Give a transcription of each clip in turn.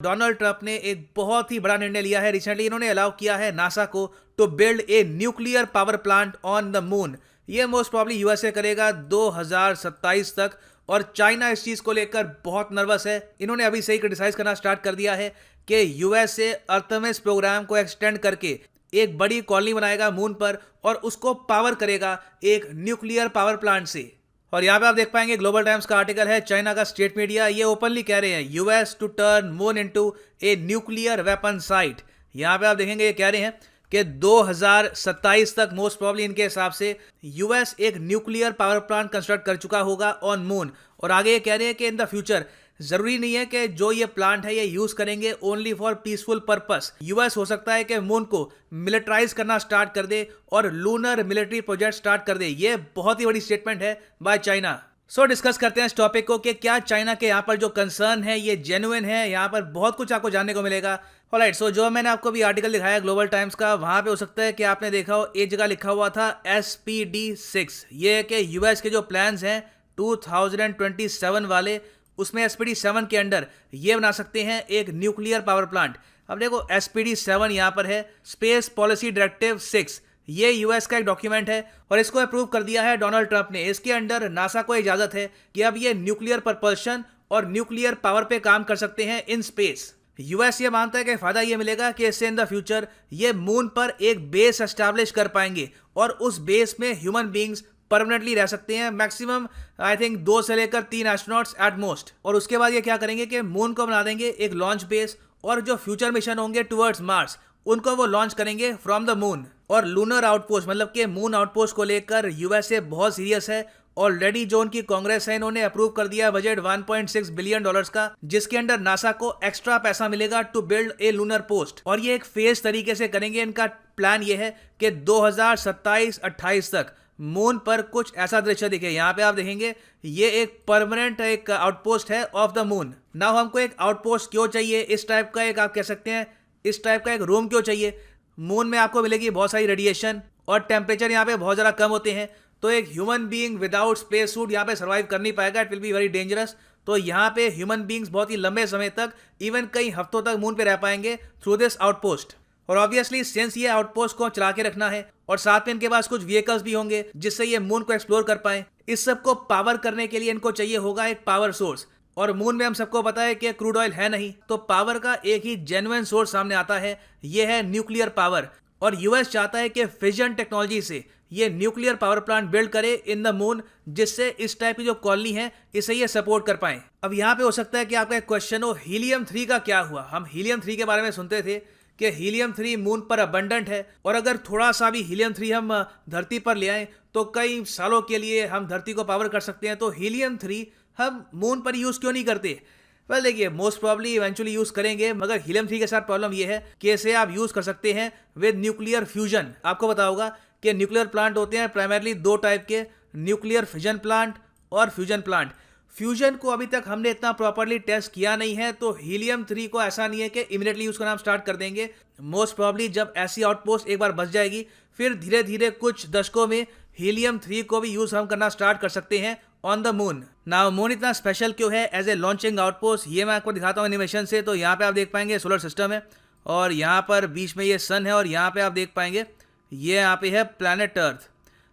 Donald Trump ने एक बहुत ही बड़ा निर्णय लिया है। रिसेंटली इन्होंने अलाउ किया है नासा को to build a nuclear power plant on the moon. ये मोस्ट प्रॉब्ली यूएसए करेगा 2027 तक, और चाइना इस चीज को लेकर बहुत नर्वस है। इन्होंने अभी से ही क्रिटिसाइज करना स्टार्ट कर दिया है कि यूएसए अर्थमिस प्रोग्राम को एक्सटेंड करके एक बड़ी कॉलोनी बनाएगा मून पर और उसको पावर करेगा एक न्यूक्लियर पावर प्लांट से। और यहाँ पे आप देख पाएंगे ग्लोबल टाइम्स का आर्टिकल है, चाइना का स्टेट मीडिया ये ओपनली कह रहे हैं US to turn moon into a nuclear weapon site. यहाँ पे आप देखेंगे ये कह रहे हैं कि 2027 तक मोस्ट प्रॉब्ली इनके हिसाब से यूएस एक न्यूक्लियर पावर प्लांट कंस्ट्रक्ट कर चुका होगा ऑन मून। और आगे ये कह रहे हैं कि इन द फ्यूचर जरूरी नहीं है कि जो ये प्लांट है ये यूज करेंगे only for peaceful purpose. US हो सकता है कि मून को मिलिटराइज करना स्टार्ट कर दे और लूनर मिलिट्री प्रोजेक्ट स्टार्ट कर दे। ये बहुत ही बड़ी स्टेटमेंट है बाय चाइना। सो डिस्कस करते हैं इस टॉपिक को कि क्या चाइना के यहाँ पर जो कंसर्न है ये जेन्युइन है। यहाँ पर बहुत कुछ आपको जानने को मिलेगा। ऑलराइट, सो जो मैंने आपको भी आर्टिकल दिखाया ग्लोबल टाइम्स का, वहां पे हो सकता है कि आपने देखा हो एक जगह लिखा हुआ था SPD6। ये है कि यूएस के जो प्लान्स हैं 2027 वाले, उसमें SPD7 के अंडर ये बना सकते हैं एक न्यूक्लियर पावर प्लांट। अब देखो SPD7 यहाँ पर है स्पेस पॉलिसी डायरेक्टिव 6। ये यूएस का एक डॉक्यूमेंट है और इसको अप्रूव कर दिया है डोनाल्ड ट्रंप ने। इसके अंडर नासा को इजाजत है कि अब ये न्यूक्लियर प्रपल्शन और न्यूक्लियर पावर पे काम कर सकते हैं इन स्पेस। यूएस ये मानता है कि फायदा ये मिलेगा कि इससे इन द फ्यूचर ये मून पर एक बेस एस्टैब्लिश कर पाएंगे और उस बेस में ह्यूमन बींग्स परमानेंटली रह सकते हैं। मैक्सिमम आई थिंक 2 से लेकर 3 एस्ट्रोनॉट्स एट मोस्ट। और उसके बाद ये क्या करेंगे कि मून को बना देंगे एक लॉन्च बेस, और जो फ्यूचर मिशन होंगे टुवर्ड्स मार्स उनको वो लॉन्च करेंगे फ्रॉम द मून। और लूनर आउटपोस्ट मतलब कि मून आउटपोस्ट को लेकर यूएसए बहुत सीरियस है। ऑलरेडी जो उनकी कांग्रेस है इन्होंने अप्रूव कर दिया बजट $1.6 बिलियन का, जिसके अंडर नासा को एक्स्ट्रा पैसा मिलेगा to build a lunar post. और ये एक फेज तरीके से करेंगे। इनका प्लान ये है कि 2027-28 तक मून पर कुछ ऐसा दृश्य दिखे। यहाँ पे आप देखेंगे ये एक परमानेंट एक आउटपोस्ट है ऑफ द मून। नाउ हमको एक आउटपोस्ट क्यों चाहिए, इस टाइप का एक आप कह सकते हैं इस टाइप का एक रूम क्यों चाहिए। मून में आपको मिलेगी बहुत सारी रेडिएशन और टेम्परेचर यहाँ पे बहुत ज़्यादा कम होते हैं, तो एक human being without space suit यहाँ पे सर्वाइव कर नहीं पाएगा। It will be very dangerous. तो यहाँ पे ह्यूमन बीइंग्स बहुत ही लंबे समय तक, इवन कई हफ्तों तक मून पे रह पाएंगे थ्रू दिस आउटपोस्ट। और ऑब्वियसली सिंस ये आउटपोस्ट को चला के रखना है और साथ में इनके पास कुछ व्हीकल्स भी होंगे जिससे ये मून को एक्सप्लोर कर पाए, इस सब को पावर करने के लिए इनको चाहिए होगा एक पावर सोर्स। और मून में हम सबको पता है कि क्रूड ऑयल है नहीं, तो पावर का एक ही जेन्युइन सोर्स सामने आता है, ये है न्यूक्लियर पावर। और यूएस चाहता है कि फिजन टेक्नोलॉजी से ये न्यूक्लियर पावर प्लांट बिल्ड करे इन द मून, जिससे इस टाइप की जो कॉलोनी है इसे ये सपोर्ट कर पाए। अब यहाँ पे हो सकता है कि आपका एक क्वेश्चन हो, हीलियम 3 का क्या हुआ। हम हीलियम 3 के बारे में सुनते थे कि हीलियम 3 मून पर अबंडेंट है, और अगर थोड़ा सा भी हीलियम 3 हम धरती पर ले आए तो कई सालों के लिए हम धरती को पावर कर सकते हैं। तो हीलियम 3 हम मून पर यूज क्यों नहीं करते। वेल देखिए, मोस्ट प्रॉब्ली इवेंचुअली यूज करेंगे, मगर हीलियम 3 के साथ प्रॉब्लम ये है कि इसे आप यूज कर सकते हैं विद न्यूक्लियर फ्यूजन। आपको पता होगा कि न्यूक्लियर प्लांट होते हैं प्राइमरली 2 टाइप के, न्यूक्लियर फिजन प्लांट और फ्यूजन प्लांट। फ्यूजन को अभी तक हमने इतना प्रॉपरली टेस्ट किया नहीं है, तो हीलियम 3 को ऐसा नहीं है कि इमीडिएटली यूज करना हम स्टार्ट कर देंगे। मोस्ट प्रॉब्ली जब ऐसी आउटपोस्ट एक बार बच जाएगी, फिर धीरे धीरे कुछ दशकों में हीलियम 3 को भी यूज हम करना स्टार्ट कर सकते हैं on the moon. Now moon इतना स्पेशल क्यों है एज ए लॉन्चिंग आउटपोस्ट, ये मैं आपको दिखाता हूँ एनिमेशन से। तो यहाँ पे आप देख पाएंगे सोलर सिस्टम है, और यहाँ पर बीच में ये सन है, और यहाँ पे आप देख पाएंगे ये यहाँ पे है planet earth.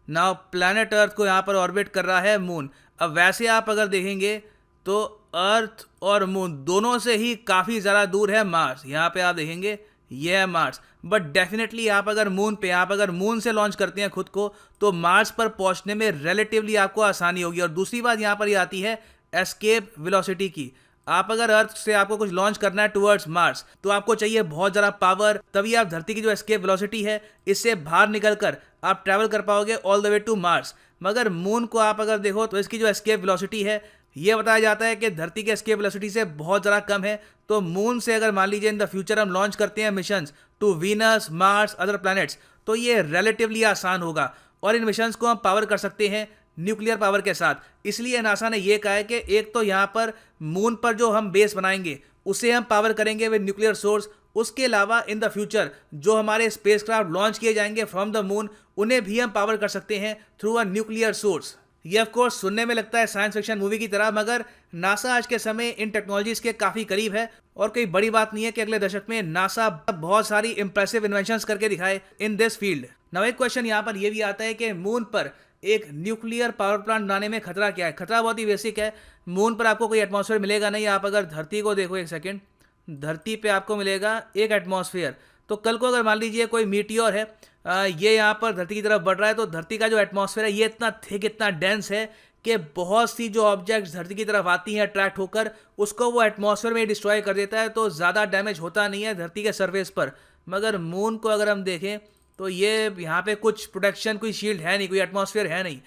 Now planet earth को यहाँ पर ऑर्बिट कर रहा है मून। अब वैसे आप अगर देखेंगे तो अर्थ और मून दोनों से ही काफ़ी ज़्यादा दूर है मार्स। यहाँ पे आप देखेंगे ये है मार्स, बट डेफिनेटली आप अगर मून से लॉन्च करते हैं खुद को, तो मार्स पर पहुंचने में रिलेटिवली आपको आसानी होगी। और दूसरी बात यहाँ पर ये आती है एस्केप वेलोसिटी की। आप अगर अर्थ से आपको कुछ लॉन्च करना है टुवर्ड्स मार्स, तो आपको चाहिए बहुत ज़्यादा पावर, तभी आप धरती की जो एस्केप वेलोसिटी है इससे बाहर निकलकर आप ट्रैवल कर पाओगे all the way to Mars. मगर मून को आप अगर देखो तो इसकी जो एस्केप वेलोसिटी है, ये बताया जाता है कि धरती के एस्केप वेलोसिटी से बहुत ज़्यादा कम है। तो मून से अगर मान लीजिए इन द फ्यूचर हम लॉन्च करते हैं missions to Venus, Mars, other planets, तो ये रिलेटिवली आसान होगा और इन मिशंस को हम पावर कर सकते हैं न्यूक्लियर पावर के साथ। इसलिए नासा ने यह कहा है कि एक तो यहाँ पर मून पर जो हम बेस बनाएंगे उसे हम पावर करेंगे विद न्यूक्लियर सोर्स, उसके अलावा इन द फ्यूचर जो हमारे स्पेसक्राफ्ट लॉन्च किए जाएंगे फ्रॉम द मून, उन्हें भी हम पावर कर सकते हैं थ्रू अ न्यूक्लियर सोर्स। ये ऑफ कोर्स सुनने में लगता है साइंस फिक्शन मूवी की तरह, मगर नासा आज के समय इन टेक्नोलॉजीज के काफी करीब है और कोई बड़ी बात नहीं है कि अगले दशक में नासा बहुत सारी इंप्रेसिव इन्वेंशंस करके दिखाए इन दिस फील्ड। नौ एक क्वेश्चन यहाँ पर यह भी आता है कि मून पर एक न्यूक्लियर पावर प्लांट बनाने में खतरा क्या है। खतरा बहुत ही बेसिक है। मून पर आपको कोई एटमॉस्फेयर मिलेगा नहीं। आप अगर धरती को देखो एक सेकेंड, धरती पे आपको मिलेगा एक एटमॉस्फेयर। तो कल को अगर मान लीजिए कोई मीटियोर है, ये यहाँ पर धरती की तरफ बढ़ रहा है, तो धरती का जो एटमॉस्फेयर है ये इतना थिक, इतना डेंस है कि बहुत सी जो ऑब्जेक्ट्स धरती की तरफ आती हैं अट्रैक्ट होकर, उसको वो एटमॉस्फेयर में डिस्ट्रॉय कर देता है। तो ज़्यादा डैमेज होता नहीं है धरती के सरफेस पर। मगर मून को अगर हम देखें तो ये यहाँ पे कुछ प्रोटेक्शन, कोई शील्ड है नहीं, कोई एटमॉस्फेयर है नहीं।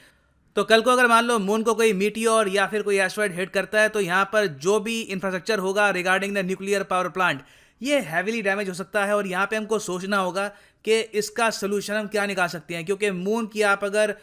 तो कल को अगर मान लो मून को कोई मीटियोर या फिर कोई एस्टेरॉयड हिट करता है, तो यहाँ पर जो भी इंफ्रास्ट्रक्चर होगा regarding the nuclear power plant, ये हैविली डैमेज हो सकता है। और यहाँ पे हमको सोचना होगा कि इसका सोल्यूशन हम क्या निकाल सकते हैं, क्योंकि मून की आप अगर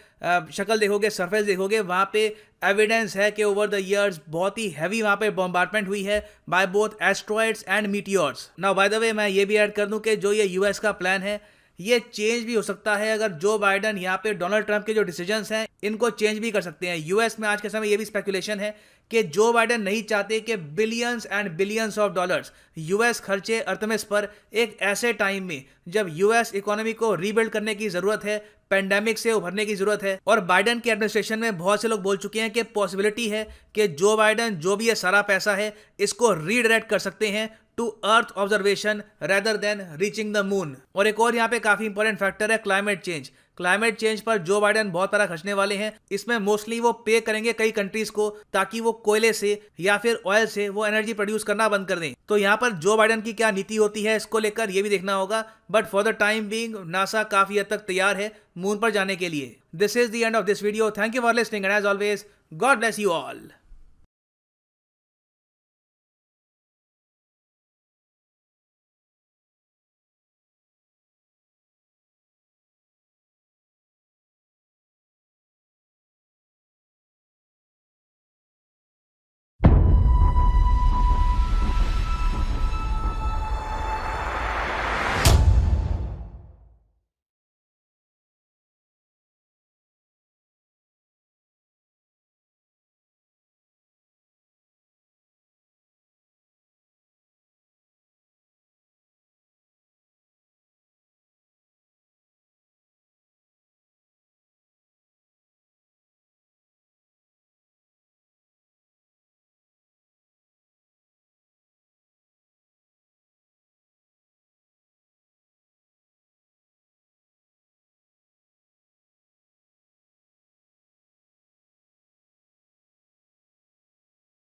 शक्ल देखोगे, सरफेस देखोगे, वहाँ पे एविडेंस है कि ओवर द ईयर्स बहुत ही हैवी वहाँ पे बॉम्बार्डमेंट हुई है by both asteroids and meteors. Now by the way मैं ये भी ऐड कर दूं कि जो ये यूएस का प्लान है ये चेंज भी हो सकता है अगर जो बाइडन यहाँ पे डोनाल्ड ट्रंप के जो डिसीजंस हैं इनको चेंज भी कर सकते हैं। यूएस में आज के समय ये भी स्पेकुलेशन है कि जो बाइडन नहीं चाहते कि billions and billions of dollars US खर्चे अर्थमिस पर एक ऐसे टाइम में जब यूएस इकोनॉमी को रीबिल्ड करने की जरूरत है, पेंडेमिक से उभरने की जरूरत है। और बाइडन की एडमिनिस्ट्रेशन में बहुत से लोग बोल चुके हैं कि पॉसिबिलिटी है कि जो बाइडन जो भी ये सारा पैसा है इसको रीडायरेक्ट कर सकते हैं to earth observation rather than reaching the moon. और एक और यहाँ पे काफी इंपॉर्टेंट फैक्टर है क्लाइमेट चेंज। क्लाइमेट चेंज पर जो बाइडन बहुत सारा खर्चने वाले हैं। इसमें मोस्टली वो पे करेंगे कई कंट्रीज को ताकि वो कोयले से या फिर ऑयल से वो एनर्जी प्रोड्यूस करना बंद कर दें। तो यहाँ पर जो बाइडन की क्या नीति होती है इसको लेकर ये भी देखना होगा। But for the time being NASA काफी हद तक तैयार है मून पर जाने के लिए। This is the end of this video. Thank you for listening and as always God bless you all.